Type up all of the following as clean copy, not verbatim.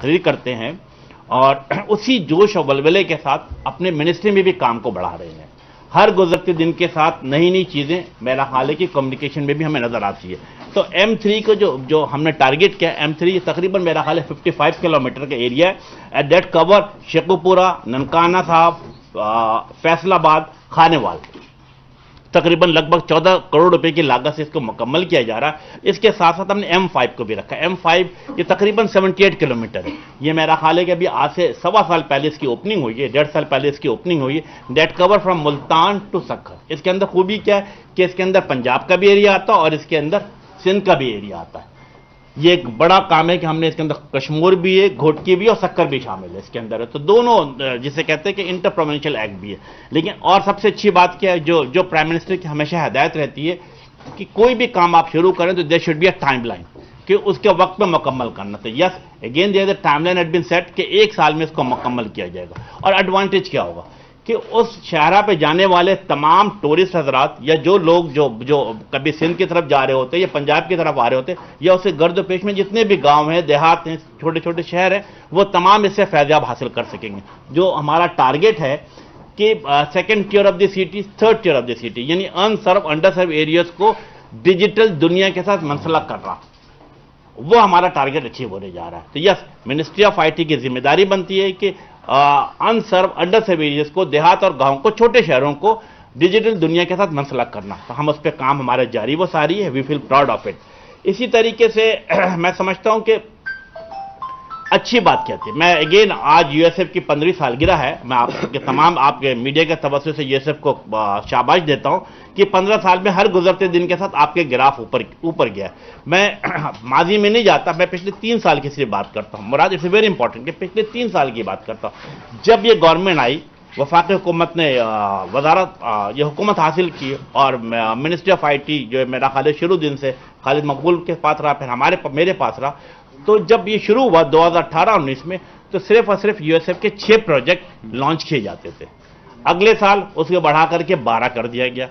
तकरीर करते हैं और उसी जोश और वलवले के साथ अपने मिनिस्ट्री में भी काम को बढ़ा रहे हैं। हर गुजरते दिन के साथ नई नई चीज़ें मेरा ख्याल है कि कम्युनिकेशन में भी हमें नज़र आती है। तो M3 को जो हमने टारगेट किया, M3 तकरीबन मेरा ख्याल है 55 किलोमीटर का एरिया है। At that cover Sheikhupura, Nankana साहब, फैसलाबाद, खानेवाल, तकरीबन लगभग 14 करोड़ रुपए की लागत से इसको मुकम्मल किया जा रहा है। इसके साथ साथ हमने M5 को भी रखा है। M5 ये तकरीबन 78 किलोमीटर है। ये मेरा ख्याल है कि अभी आज से 1.25 साल पहले इसकी ओपनिंग हुई है, 1.5 साल पहले इसकी ओपनिंग हुई है। Date cover from Multan to Sukkur. इसके अंदर खूबी क्या है कि इसके अंदर पंजाब का भी एरिया आता है और इसके अंदर सिंध का भी एरिया आता है। ये एक बड़ा काम है कि हमने इसके अंदर कश्मीर भी है, घोटकी भी और सक्कर भी शामिल है इसके अंदर है। तो दोनों जिसे कहते हैं कि इंटर प्रोविंशियल एक्ट भी है। लेकिन और सबसे अच्छी बात क्या है, जो प्राइम मिनिस्टर की हमेशा हिदायत रहती है कि कोई भी काम आप शुरू करें तो there should be a timeline, कि उसके वक्त में मुकम्मल करना। तो yes, again there is a timeline had been set कि 1 साल में इसको मुकम्मल किया जाएगा। और एडवांटेज क्या होगा कि उस शहरा पे जाने वाले तमाम टूरिस्ट हजरात या जो लोग जो कभी सिंध की तरफ जा रहे होते या पंजाब की तरफ आ रहे होते या उससे गर्द पेश में जितने भी गांव हैं, देहात हैं, छोटे छोटे शहर हैं, वो तमाम इससे फैज़याब हासिल कर सकेंगे। जो हमारा टारगेट है कि second tier of the city, third tier of the city, यानी अनसर्व अंडर सर्व एरियाज को डिजिटल दुनिया के साथ मंसलक कर रहा, वो हमारा टारगेट अचीव होने जा रहा है। तो यस, मिनिस्ट्री ऑफ IT की जिम्मेदारी बनती है कि अनसर्व अंडर सर्व एरियाज को, देहात और गांव को, छोटे शहरों को डिजिटल दुनिया के साथ मंसलक करना। तो हम उस पर काम हमारे जारी वो सारी है। We feel proud of it. इसी तरीके से मैं समझता हूं कि अच्छी बात क्या थी। मैं अगेन आज USF की 15वीं सालगिरह है। मैं आपके तमाम आपके मीडिया के तवज्जो से USF को शाबाश देता हूं कि 15 साल में हर गुजरते दिन के साथ आपके ग्राफ ऊपर गया। मैं माजी में नहीं जाता, मैं पिछले 3 साल की सिर्फ बात करता हूं। मुराद, इट्स वेरी इंपॉर्टेंट कि पिछले 3 साल की बात करता हूं। जब ये गवर्नमेंट आई, वफाकी हुकूमत ने ये हुकूमत हासिल की और मिनिस्ट्री ऑफ IT जो मेरा ख्याल शुरू दिन से खालिद मकबूल के पास रहा, फिर मेरे पास रहा। तो जब ये शुरू हुआ 2018-19 में, तो सिर्फ और सिर्फ USF के 6 प्रोजेक्ट लॉन्च किए जाते थे। अगले साल उसको बढ़ा करके 12 कर दिया गया।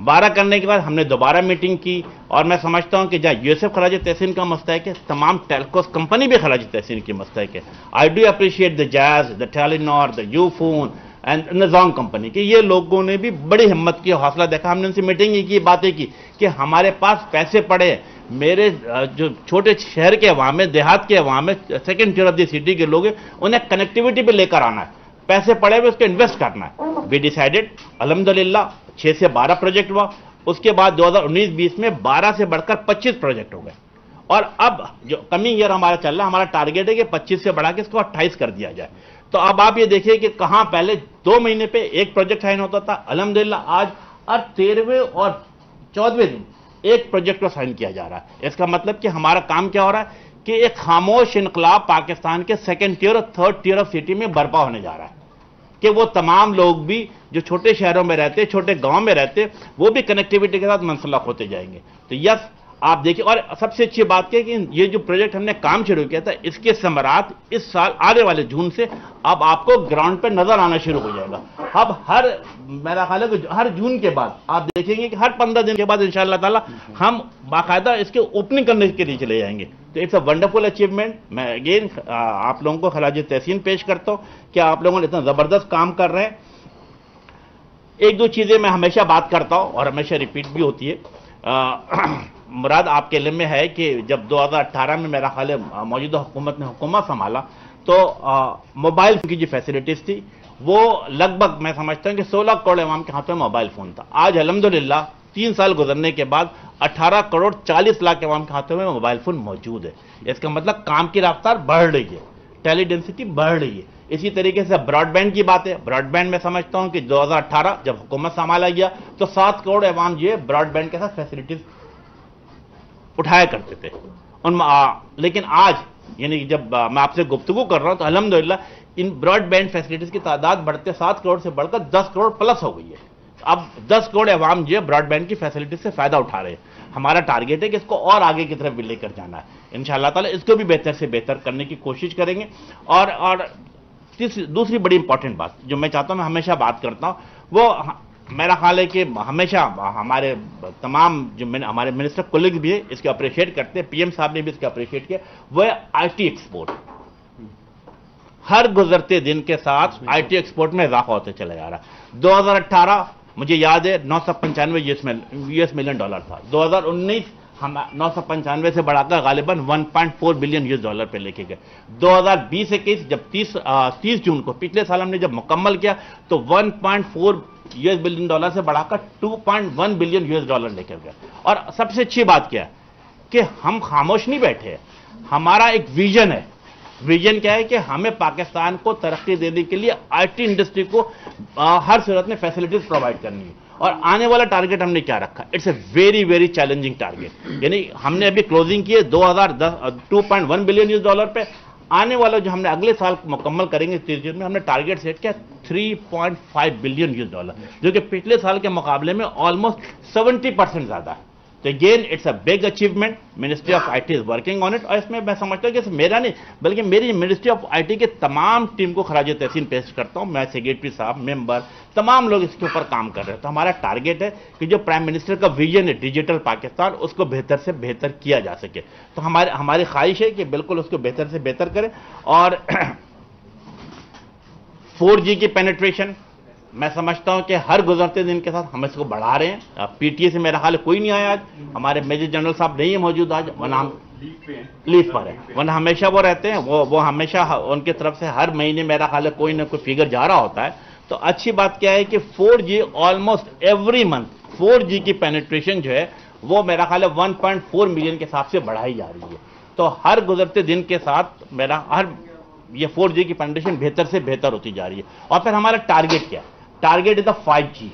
12 करने के बाद हमने दोबारा मीटिंग की और मैं समझता हूं कि जहाँ USF खराज तहसीन का मस्तहक है, तमाम टेलकोस कंपनी भी खराज तहसीन की मस्तहक है। I do appreciate the jazz, the Telenor, the Ufone and Nizam company के। ये लोगों ने भी बड़ी हिम्मत की, हौसला देखा। हमने उनसे मीटिंग की, बातें की कि हमारे पास पैसे पड़े, मेरे जो छोटे शहर के अवाम में, देहात के अवाम में, second tier of the city के लोग हैं, उन्हें कनेक्टिविटी पे लेकर आना है, पैसे पड़े हुए उसको इन्वेस्ट करना है। वी डिसाइडेड, अल्हम्दुलिल्लाह 6 से 12 प्रोजेक्ट हुआ। उसके बाद 2019-20 में 12 से बढ़कर 25 प्रोजेक्ट हो गए। और अब जो कमिंग ईयर हमारा चल रहा है, हमारा टारगेट है कि 25 से बढ़ा के इसको 28 कर दिया जाए। तो अब आप ये देखिए कि कहां पहले 2 महीने पे एक प्रोजेक्ट साइन होता था, अल्हम्दुलिल्लाह आज 13वें और 14वें दिन एक प्रोजेक्ट को साइन किया जा रहा है। इसका मतलब कि हमारा काम क्या हो रहा है कि एक खामोश इनकलाब पाकिस्तान के सेकेंड टियर और थर्ड टियर ऑफ सिटी में बर्पा होने जा रहा है कि वो तमाम लोग भी जो छोटे शहरों में रहते, छोटे गांव में रहते, वो भी कनेक्टिविटी के साथ मंसलक होते जाएंगे। तो यस, आप देखिए। और सबसे अच्छी बात है कि ये जो प्रोजेक्ट हमने काम शुरू किया था, इसके समरात इस साल आने वाले जून से अब आपको ग्राउंड पे नजर आना शुरू हो जाएगा। अब मेरा ख्याल है कि हर जून के बाद आप देखेंगे कि हर 15 दिन के बाद इंशाअल्लाह ताला हम बाकायदा इसके ओपनिंग करने के लिए चले जाएंगे। तो इट्स अ वंडरफुल अचीवमेंट। मैं अगेन आप लोगों को खराज तहसीन पेश करता हूं कि आप लोगों ने इतना जबरदस्त काम कर रहे हैं। 1-2 चीजें मैं हमेशा बात करता हूं और हमेशा रिपीट भी होती है। मुराद, आपके इल्म में है कि जब 2018 में मेरा ख्याल है मौजूदा हुकूमत ने हुकूमत संभाला, तो मोबाइल फोन की जो फैसिलिटीज थी वो लगभग मैं समझता हूं कि 16 करोड़ अवाम के हाथों में मोबाइल फोन था। आज अल्हम्दुलिल्लाह 3 साल गुजरने के बाद 18 करोड़ 40 लाख अवाम के हाथों में मोबाइल फोन मौजूद है। इसका मतलब काम की रफ्तार बढ़ रही है, टेली डेंसिटी बढ़ रही है। इसी तरीके से ब्रॉडबैंड की बात है। ब्रॉडबैंड में समझता हूं कि 2018 जब हुकूमत संभाला गया तो 7 करोड़ अवाम जो है ब्रॉडबैंड के साथ फैसिलिटीज उठाया करते थे लेकिन आज यानी जब मैं आपसे गुफ्तगू कर रहा हूं तो अल्हम्दुलिल्लाह इन ब्रॉडबैंड फैसिलिटीज की तादाद बढ़ते 7 करोड़ से बढ़कर 10 करोड़ प्लस हो गई है। अब 10 करोड़ अवाम जो है ब्रॉडबैंड की फैसिलिटीज से फायदा उठा रहे हैं। हमारा टारगेट है कि इसको और आगे की तरफ भी लेकर जाना है। इंशाअल्लाह ताला इसको भी बेहतर से बेहतर करने की कोशिश करेंगे। और दूसरी बड़ी इंपॉर्टेंट बात जो मैं चाहता हूं, मैं हमेशा बात करता हूं, वो मेरा ख्याल है कि हमेशा हमारे तमाम जो हमारे मिनिस्टर कोलिग भी है इसको अप्रिशिएट करते हैं, PM साहब ने भी इसको अप्रिशिएट किया, वो है IT एक्सपोर्ट। हर गुजरते दिन के साथ आईटी एक्सपोर्ट में इजाफा होते चला जा रहा है। 2018 मुझे याद है 995 यूएस मिलियन डॉलर था। 2019 हम 995 से बढ़ाकर गालिबन 1.4 बिलियन यूएस डॉलर पे लेके गए। 2020-21 जब 30 जून को पिछले साल हमने जब मुकम्मल किया तो 1.4 यूएस बिलियन डॉलर से बढ़ाकर 2.1 बिलियन यूएस डॉलर लेकर गए। और सबसे अच्छी बात क्या है कि हम खामोश नहीं बैठे हैं, हमारा एक विजन है। विजन क्या है कि हमें पाकिस्तान को तरक्की देने के लिए आईटी इंडस्ट्री को हर सूरत में फैसिलिटीज प्रोवाइड करनी है। और आने वाला टारगेट हमने क्या रखा, it's a very very challenging target. यानी हमने अभी क्लोजिंग की है 2.1 बिलियन यूएस डॉलर पे। आने वाला जो हमने अगले साल मुकम्मल करेंगे 30 जून में, हमने टारगेट सेट किया 3.5 बिलियन यूएस डॉलर, जो कि पिछले साल के मुकाबले में ऑलमोस्ट 70% ज्यादा है। तो again it's a big achievement, ministry of IT is working on it. और इसमें मैं समझता हूँ कि मेरा नहीं बल्कि मेरी मिनिस्ट्री ऑफ आईटी के तमाम टीम को खराज तहसीन पेश करता हूँ। मैं सेक्रेटरी साहब, मेंबर, तमाम लोग इसके ऊपर काम कर रहे हैं। तो हमारा टारगेट है कि जो प्राइम मिनिस्टर का विजन है डिजिटल पाकिस्तान, उसको बेहतर से बेहतर किया जा सके। तो हमारी ख्वाहिश है कि बिल्कुल उसको बेहतर से बेहतर करें। और 4G की पेनिट्रेशन मैं समझता हूं कि हर गुजरते दिन के साथ हम इसको बढ़ा रहे हैं। पीटीए से मेरा हाल कोई नहीं आया आज, हमारे मेजर जनरल साहब नहीं है मौजूद आज, वरना हम लीव पर है, वरना हमेशा वो रहते हैं। वो हमेशा उनकी तरफ से हर महीने मेरा हाल कोई ना कोई फिगर जा रहा होता है। तो अच्छी बात क्या है कि 4G almost every month 4G की पेनिट्रेशन जो है वो मेरा ख्याल है 1.4 मिलियन के हिसाब से बढ़ाई जा रही है। तो हर गुजरते दिन के साथ मेरा ये 4G की पेनिट्रेशन बेहतर से बेहतर होती जा रही है। और फिर हमारा टारगेट क्या है, target is the 5G।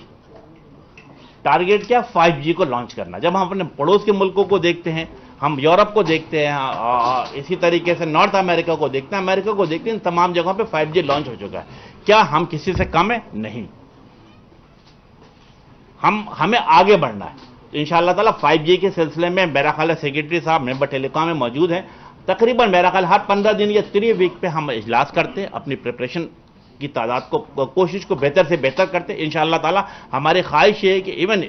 Target क्या, 5G को लॉन्च करना। जब हम अपने पड़ोस के मुल्कों को देखते हैं, हम यूरोप को देखते हैं, इसी तरीके से नॉर्थ अमेरिका को देखते हैं, अमेरिका को देखते हैं, इन तमाम जगहों पे 5G लॉन्च हो चुका है। क्या हम किसी से कम है? नहीं, हमें आगे बढ़ना है। तो इंशाअल्लाह ताला 5G के सिलसिले में मेरा ख्याल है सेक्रेटरी साहब मेंबर टेलीकॉम में मौजूद हैं। तकरीबन मेरा ख्याल हर 15 दिन या 3 वीक पे हम इजलास करते हैं, अपनी प्रिपरेशन की तादाद को, कोशिश को बेहतर से बेहतर करते हैं। इंशाअल्लाह ताला हमारी ख्वाहिश है कि इवन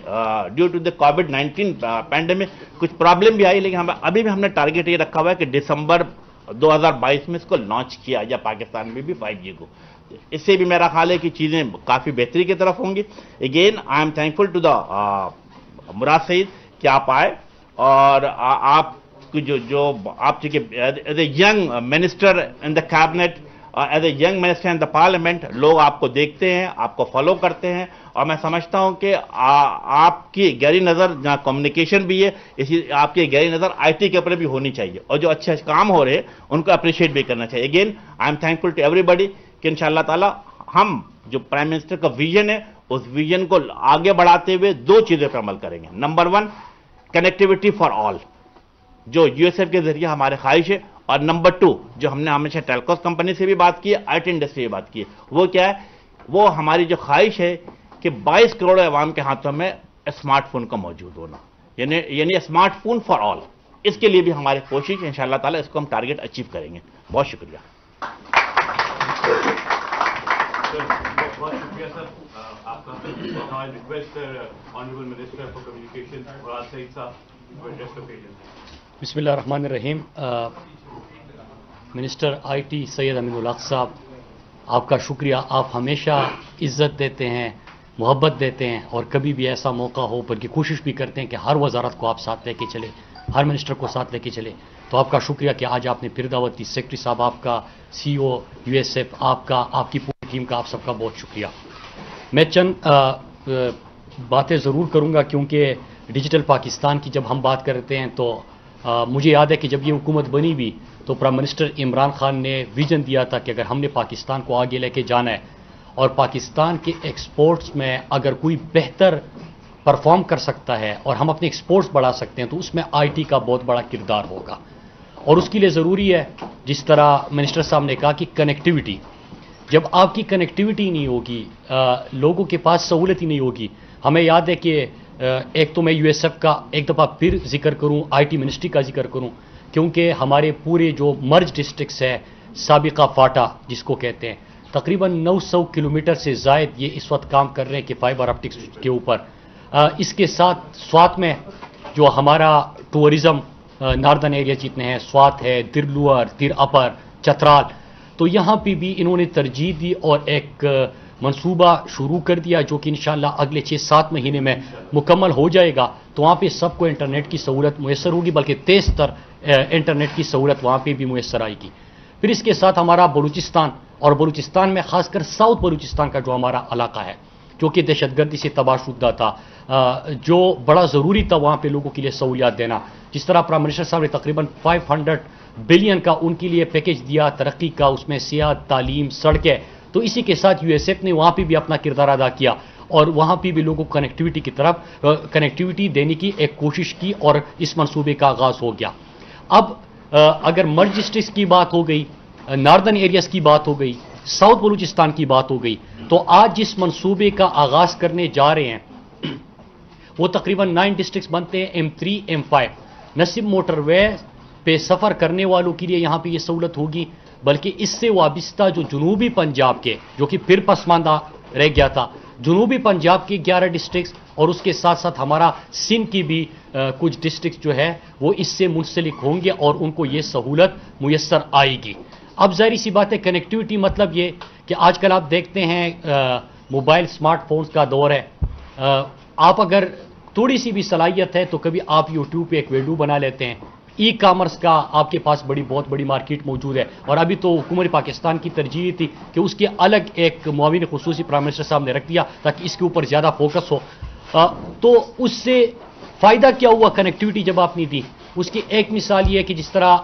ड्यू टू द कोविड-19 पैंडेमिक कुछ प्रॉब्लम भी आई, लेकिन अभी भी हमने टारगेट ये रखा हुआ है कि दिसंबर 2022 में इसको लॉन्च किया जाए पाकिस्तान में भी 5G को। इससे भी मेरा ख्याल है कि चीजें काफी बेहतरी की तरफ होंगी। Again I am thankful to the Murad Saeed कि आप आए और आप जो आप चूंकि as a young minister in the cabinet, as a young minister in the parliament, लोग आपको देखते हैं, आपको फॉलो करते हैं। और मैं समझता हूं कि आपकी गहरी नजर जहां कम्युनिकेशन भी है, इसी आपकी गहरी नजर आईटी के ऊपर भी होनी चाहिए, और जो अच्छे काम हो रहे हैं उनको अप्रिशिएट भी करना चाहिए। Again I am thankful to everybody कि इंशाअल्लाह ताला हम जो प्राइम मिनिस्टर का विजन है उस विजन को आगे बढ़ाते हुए 2 चीजों पर अमल करेंगे। नंबर 1 कनेक्टिविटी फॉर ऑल, जो यूएसएफ के जरिए हमारे ख्वाहिश है। और नंबर 2 जो हमने हमेशा टेलकॉस कंपनी से भी बात की है, आईटी इंडस्ट्री से बात की है, वो क्या है, वो हमारी जो ख्वाहिश है कि 22 करोड़ अवाम के हाथों में स्मार्टफोन का मौजूद होना, यानी स्मार्टफोन फॉर ऑल। इसके लिए भी हमारी कोशिश, इंशाअल्लाह ताला इसको हम टारगेट अचीव करेंगे। बहुत शुक्रिया। बहुत शुक्रिया सर आपका। I request honourable minister for communication Murad Saeed sahab to address the occasion. बिस्मिल्लाहिर्रहमानिर्रहीम। मिनिस्टर आईटी सैयद अमीनुल हक साहब, आपका शुक्रिया। आप हमेशा इज्जत देते हैं, मोहब्बत देते हैं, और कभी भी ऐसा मौका हो बल्कि कोशिश भी करते हैं कि हर वजारत को आप साथ लेके चले, हर मिनिस्टर को साथ लेके चले। तो आपका शुक्रिया कि आज आपने फिर दावत दी। सेक्रेटरी साहब आपका, सीईओ यूएसएफ आपका, आपकी पूरी टीम का, आप सबका बहुत शुक्रिया। मैं चंद बातें ज़रूर करूँगा क्योंकि डिजिटल पाकिस्तान की जब हम बात करते हैं तो मुझे याद है कि जब ये हुकूमत बनी हुई तो प्राइम मिनिस्टर इमरान खान ने विजन दिया था कि अगर हमने पाकिस्तान को आगे लेके जाना है और पाकिस्तान के एक्सपोर्ट्स में अगर कोई बेहतर परफॉर्म कर सकता है और हम अपने एक्सपोर्ट्स बढ़ा सकते हैं तो उसमें आईटी का बहुत बड़ा किरदार होगा। और उसके लिए ज़रूरी है, जिस तरह मिनिस्टर साहब ने कहा, कि कनेक्टिविटी। जब आपकी कनेक्टिविटी नहीं होगी, लोगों के पास सहूलत ही नहीं होगी। हमें याद है कि एक तो मैं यूएसएफ का एक दफ़ा फिर जिक्र करूं, आईटी मिनिस्ट्री का जिक्र करूं, क्योंकि हमारे पूरे जो मर्ज डिस्ट्रिक्ट्स है, साबिका फाटा जिसको कहते हैं, तकरीबन 900 किलोमीटर से ज़ायद ये इस वक्त काम कर रहे हैं कि फाइबर ऑप्टिक्स के ऊपर। इसके साथ स्वात में जो हमारा टूरिज़म नॉर्दर्न एरिया जितने हैं, स्वात है, दिर लोअर, दिर अपर, चतराल, تو یہاں پہ بھی انہوں نے ترجیح دی اور ایک منصوبہ شروع کر دیا جو کہ انشاءاللہ اگلے 6-7 مہینے میں مکمل ہو جائے گا. تو وہاں پہ سب کو انٹرنیٹ کی سہولت میسر ہوگی، بلکہ تیز تر انٹرنیٹ کی سہولت وہاں پہ بھی میسر آئے گی. پھر اس کے ساتھ ہمارا بلوچستان، اور بلوچستان میں خاص کر ساؤتھ بلوچستان کا جو ہمارا علاقہ ہے جو کہ دہشت گردی سے تباہ شدہ تھا، جو بڑا ضروری تھا وہاں پہ لوگوں کے لیے سہولیات دینا. جس طرح پرائم منسٹر صاحب نے تقریباً 500 بلین کا ان کے لیے پیکیج دیا ترقی کا، اس میں صحت، تعلیم، سڑکیں. تو اسی کے ساتھ یو ایس ایف نے وہاں پہ بھی اپنا کردار ادا کیا اور وہاں پہ بھی لوگوں کو کنیکٹیوٹی کی طرف کنیکٹیوٹی دینے کی ایک کوشش کی اور اس منصوبے کا آغاز ہو گیا. اب اگر مرج ڈسٹرکٹس کی بات ہو گئی، ناردرن ایریاز کی بات ہو گئی، ساؤتھ بلوچستان کی بات ہو گئی، تو آج جس منصوبے کا آغاز کرنے جا رہے ہیں وہ تقریباً 9 ڈسٹرکٹس بنتے ہیں، M3 M5. نہ صرف موٹر وے پہ سفر کرنے والوں کے لیے یہاں پہ یہ سہولت ہوگی، بلکہ اس سے وابستہ جو جنوبی پنجاب کے، جو کہ پھر پسماندہ رہ گیا تھا، جنوبی پنجاب کے 11 ڈسٹرکٹس اور اس کے ساتھ ساتھ ہمارا سندھ کی بھی کچھ ڈسٹرکٹ جو ہے وہ اس سے منسلک ہوں گے اور ان کو یہ سہولت میسر آئے گی. اب ظاہری سی بات ہے، کنیکٹیوٹی مطلب یہ کہ آج کل آپ دیکھتے ہیں موبائل اسمارٹ فونز کا دور ہے. آپ اگر تھوڑی سی بھی صلاحیت ہے تو کبھی آپ یوٹیوب پہ ایک ویڈیو بنا لیتے ہیں. ای کامرس کا آپ کے پاس بہت بڑی مارکیٹ موجود ہے، اور ابھی تو حکومت پاکستان کی ترجیح تھی کہ اس کے الگ ایک معاون خصوصی پرائم منسٹر صاحب نے رکھ دیا تاکہ اس کے اوپر زیادہ فوکس ہو. تو اس سے فائدہ کیا ہوا کنیکٹیوٹی جب آپ نے دی؟ اس کی ایک مثال یہ ہے کہ جس طرح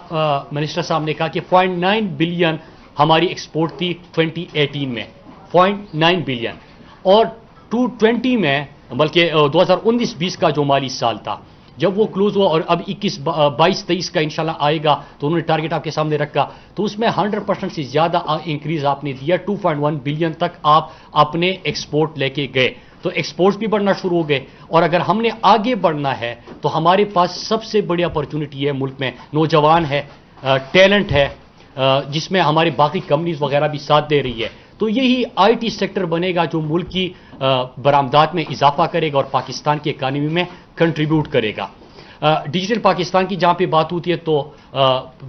منسٹر صاحب نے کہا کہ 0.9 بلین ہماری ایکسپورٹ تھی 2018 میں، 0.9 بلین، اور 220 میں بلکہ 2019-20 کا جو مالی سال تھا جب وہ کلوز ہوا اور اب 21-22-23 کا انشاءاللہ آئے گا تو انہوں نے ٹارگٹ آپ کے سامنے رکھا، تو اس میں 100% سے زیادہ انکریز آپ نے دیا، 2.1 بلین تک آپ اپنے ایکسپورٹ لے کے گئے. تو ایکسپورٹس بھی بڑھنا شروع ہو گئے، اور اگر ہم نے آگے بڑھنا ہے تو ہمارے پاس سب سے بڑی اپرچونٹی ہے ملک میں، نوجوان ہے، ٹیلنٹ ہے، جس میں ہماری باقی کمپنیز وغیرہ بھی ساتھ دے رہی ہے. تو یہی آئی ٹی سیکٹر بنے گا جو ملک کی برآمدات میں اضافہ کرے گا اور پاکستان کی اکانومی میں کنٹریبیوٹ کرے گا. ڈیجیٹل پاکستان کی جہاں پہ بات ہوتی ہے تو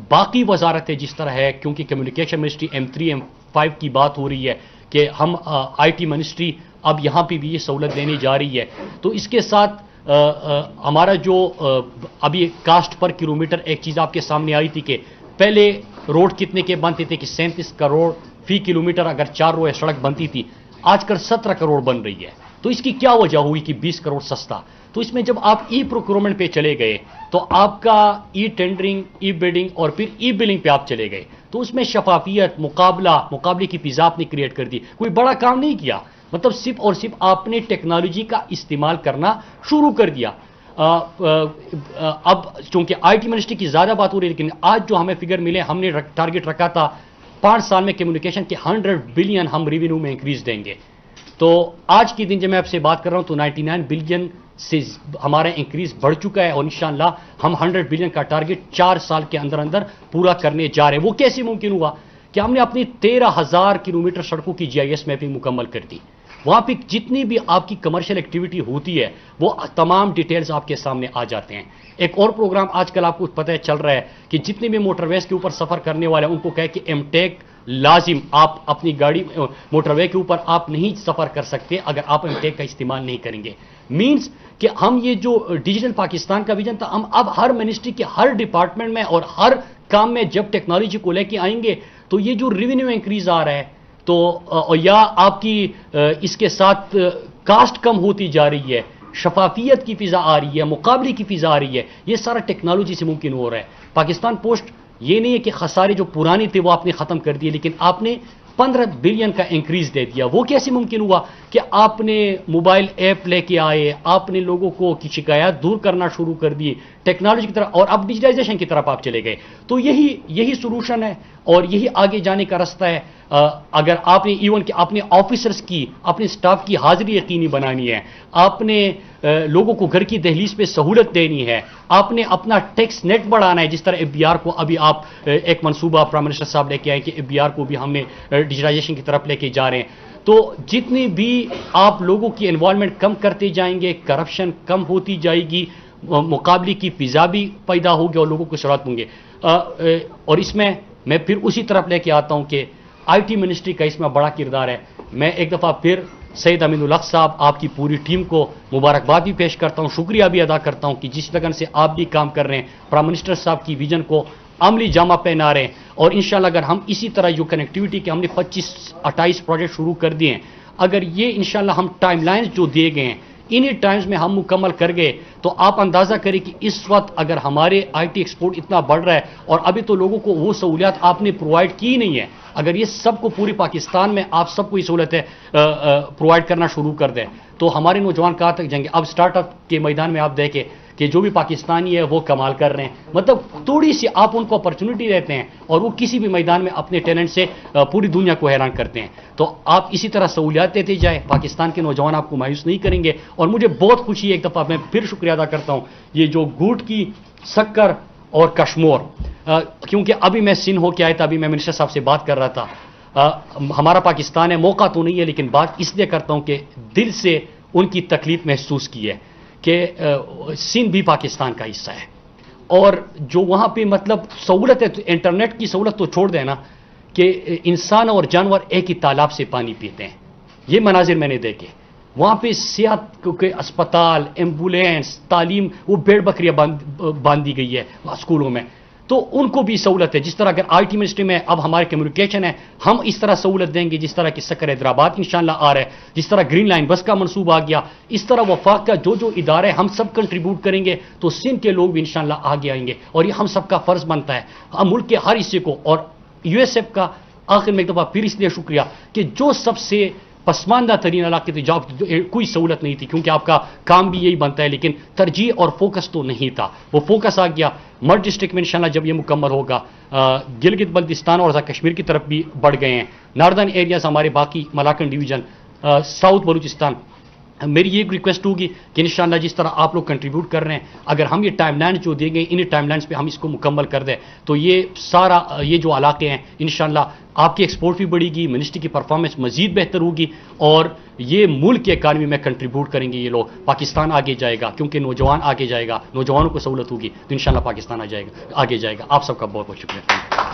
باقی وزارتیں جس طرح ہے، کیونکہ کمیونیکیشن منسٹری M3 M5 کی بات ہو رہی ہے کہ ہم آئی ٹی منسٹری اب یہاں پہ بھی یہ سہولت دینے جا رہی ہے. تو اس کے ساتھ ہمارا جو ابھی کاسٹ پر کلومیٹر ایک چیز آپ کے سامنے آئی تھی کہ پہلے روڈ کتنے کے بنتے تھے کہ 37 کروڑ فی کلومیٹر اگر 4 روئے سڑک بنتی تھی، آج کل 17 کروڑ بن رہی ہے. تو اس کی کیا وجہ ہوئی کہ 20 کروڑ سستا؟ تو اس میں جب آپ ای پروکیورمنٹ پہ چلے گئے تو آپ کا ای ٹینڈرنگ، ای بیڈنگ اور پھر ای بلنگ پہ آپ چلے گئے، تو اس میں شفافیت، مقابلے کی فضا آپ نے کریٹ کر دی. کوئی بڑا کام نہیں کیا، مطلب صرف اور صرف آپ نے ٹیکنالوجی کا استعمال کرنا شروع کر دیا. اب چونکہ آئی ٹی منسٹری کی زیادہ بات ہو رہی ہے، لیکن آج جو ہمیں فگر ملے، ہم نے ٹارگٹ رکھا تھا 5 سال میں کمیونیکیشن کے 100 بلین ہم ریونیو میں انکریز دیں گے. تو آج کے دن جب میں آپ سے بات کر رہا ہوں تو 99 بلین سے ہمارا انکریز بڑھ چکا ہے، اور انشاءاللہ ہم 100 بلین کا ٹارگٹ 4 سال کے اندر پورا کرنے جا رہے ہیں. وہ کیسے ممکن ہوا کہ ہم نے اپنی 13,000 کلومیٹر سڑکوں کی GIS میپنگ مکمل کر دی. وہاں پہ جتنی بھی آپ کی کمرشل ایکٹیویٹی ہوتی ہے وہ تمام ڈیٹیلز آپ کے سامنے آ جاتے ہیں. ایک اور پروگرام آج کل آپ کو پتہ ہے چل رہا ہے کہ جتنے بھی موٹر ویز کے اوپر سفر کرنے والے ہیں ان کو کہے کہ ایم ٹیک لازم، آپ اپنی گاڑی موٹر وے کے اوپر آپ نہیں سفر کر سکتے اگر آپ ایم ٹیک کا استعمال نہیں کریں گے. مینز کہ ہم یہ جو ڈیجیٹل پاکستان کا ویژن تھا، ہم اب ہر منسٹری کے ہر ڈپارٹمنٹ میں اور ہر کام میں جب ٹیکنالوجی کو لے کے آئیں گے تو یہ جو ریونیو انکریز آ رہا ہے تو یا آپ کی اس کے ساتھ کاسٹ کم ہوتی جا رہی ہے، شفافیت کی فضا آ رہی ہے، مقابلے کی فضا آ رہی ہے، یہ سارا ٹیکنالوجی سے ممکن ہو رہا ہے. پاکستان پوسٹ یہ نہیں ہے کہ خسارے جو پرانے تھے وہ آپ نے ختم کر دیے، لیکن آپ نے 15 بلین کا انکریز دے دیا. وہ کیسے ممکن ہوا کہ آپ نے موبائل ایپ لے کے آئے، آپ نے لوگوں کو کی شکایات دور کرنا شروع کر دی ٹیکنالوجی کی طرف، اور اب ڈیجیٹائزیشن کی طرف آپ چلے گئے. تو یہی سولوشن ہے اور یہی آگے جانے کا راستہ ہے. اگر آپ نے ایون کہ اپنے آفیسرز کی، اپنے سٹاف کی حاضری یقینی بنانی ہے، آپ نے لوگوں کو گھر کی دہلیز پہ سہولت دینی ہے، آپ نے اپنا ٹیکس نیٹ بڑھانا ہے. جس طرح FBR کو ابھی آپ ایک منصوبہ پرائم منسٹر صاحب لے کے آئے کہ FBR کو بھی ہم نے ڈیجیٹائزیشن کی طرف لے کے جا رہے ہیں. تو جتنی بھی آپ لوگوں کی انوالومنٹ کم کرتے جائیں گے، کرپشن کم ہوتی جائے گی، مقابلے کی فضا بھی پیدا ہوگی اور لوگوں کو سہولت ہوں گے. اور اس میں میں پھر اسی طرف لے کے آتا ہوں کہ آئی ٹی منسٹری کا اس میں بڑا کردار ہے. میں ایک دفعہ پھر سید امین الحق صاحب آپ کی پوری ٹیم کو مبارکباد بھی پیش کرتا ہوں, شکریہ بھی ادا کرتا ہوں کہ جس لگن سے آپ بھی کام کر رہے ہیں, پرائم منسٹر صاحب کی ویژن کو عملی جامہ پہنا رہے ہیں. اور انشاءاللہ اگر ہم اسی طرح جو کنیکٹیوٹی کے ہم نے 25-28 پروجیکٹ شروع کر دیے ہیں, اگر یہ انشاءاللہ ہم ٹائم لائنز جو دیے گئے ہیں انہی ٹائمز میں ہم مکمل کر گئے تو آپ اندازہ کریں کہ اس وقت اگر ہمارے آئی ٹی ایکسپورٹ اتنا بڑھ رہا ہے اور ابھی تو لوگوں کو وہ سہولیات آپ نے پرووائڈ کی نہیں ہے, اگر یہ سب کو پوری پاکستان میں آپ سب کو یہ سہولتیں پرووائڈ کرنا شروع کر دیں تو ہمارے نوجوان کہاں تک جائیں گے. اب سٹارٹ اپ کے میدان میں آپ دیکھیں کہ جو بھی پاکستانی ہے وہ کمال کر رہے ہیں, مطلب تھوڑی سی آپ ان کو اپرچونٹی دیتے ہیں اور وہ کسی بھی میدان میں اپنے ٹیلنٹ سے پوری دنیا کو حیران کرتے ہیں. تو آپ اسی طرح سہولیات دیتے جائیں, پاکستان کے نوجوان آپ کو مایوس نہیں کریں گے. اور مجھے بہت خوشی ہے, ایک دفعہ میں پھر شکریہ ادا کرتا ہوں یہ جو گوٹ کی سکر اور کشمور, کیونکہ ابھی میں سندھ ہو کے آیا تھا, ابھی میں منسٹر صاحب سے بات کر رہا تھا, ہمارا پاکستان ہے, موقع تو نہیں ہے لیکن بات اس لیے کرتا ہوں کہ دل سے ان کی تکلیف محسوس کی ہے کہ سندھ بھی پاکستان کا حصہ ہے اور جو وہاں پہ مطلب سہولت ہے, انٹرنیٹ کی سہولت تو چھوڑ دیں نا کہ انسان اور جانور ایک ہی تالاب سے پانی پیتے ہیں. یہ مناظر میں نے دیکھے وہاں پہ صحت کے اسپتال, ایمبولینس, تعلیم, وہ بھیڑ بکریاں باندھی گئی ہے اسکولوں میں, تو ان کو بھی سہولت ہے. جس طرح اگر آئی ٹی منسٹری میں اب ہمارے کمیونیکیشن ہے, ہم اس طرح سہولت دیں گے جس طرح کہ سکر حیدرآباد انشاءاللہ آ رہا ہے, جس طرح گرین لائن بس کا منصوبہ آ گیا, اس طرح وفاق کا جو ادارے ہم سب کنٹریبیوٹ کریں گے تو سندھ کے لوگ بھی انشاءاللہ آگے آئیں گے. اور یہ ہم سب کا فرض بنتا ہے, ہم ملک کے ہر حصے کو. اور یو ایس ایف کا آخر میں ایک دفعہ پھر اس لیے شکریہ کہ جو سب سے پسماندہ ترین علاقے تھے جہاں کوئی سہولت نہیں تھی, کیونکہ آپ کا کام بھی یہی بنتا ہے, لیکن ترجیح اور فوکس تو نہیں تھا, وہ فوکس آ گیا. مرڈ ڈسٹرکٹ میں انشاءاللہ جب یہ مکمل ہوگا, گلگت بلتستان اور آزاد کشمیر کی طرف بھی بڑھ گئے ہیں, ناردرن ایریاز ہمارے باقی ملاکن ڈویژن, ساؤتھ بلوچستان. میری یہ ریکویسٹ ہوگی کہ انشاءاللہ جس طرح آپ لوگ کنٹریبیوٹ کر رہے ہیں, اگر ہم یہ ٹائم لائنز جو دیں گے انہیں ٹائم لائنز پہ ہم اس کو مکمل کر دیں تو یہ سارا یہ جو علاقے ہیں انشاءاللہ آپ کی ایکسپورٹ بھی بڑھے گی, منسٹری کی پرفارمنس مزید بہتر ہوگی اور یہ ملک کے اکانومی میں کنٹریبیوٹ کریں گے یہ لوگ. پاکستان آگے جائے گا کیونکہ نوجوان آگے جائے گا, نوجوانوں کو سہولت ہوگی تو انشاءاللہ پاکستان آگے جائے گا. آپ سب کا بہت بہت شکریہ.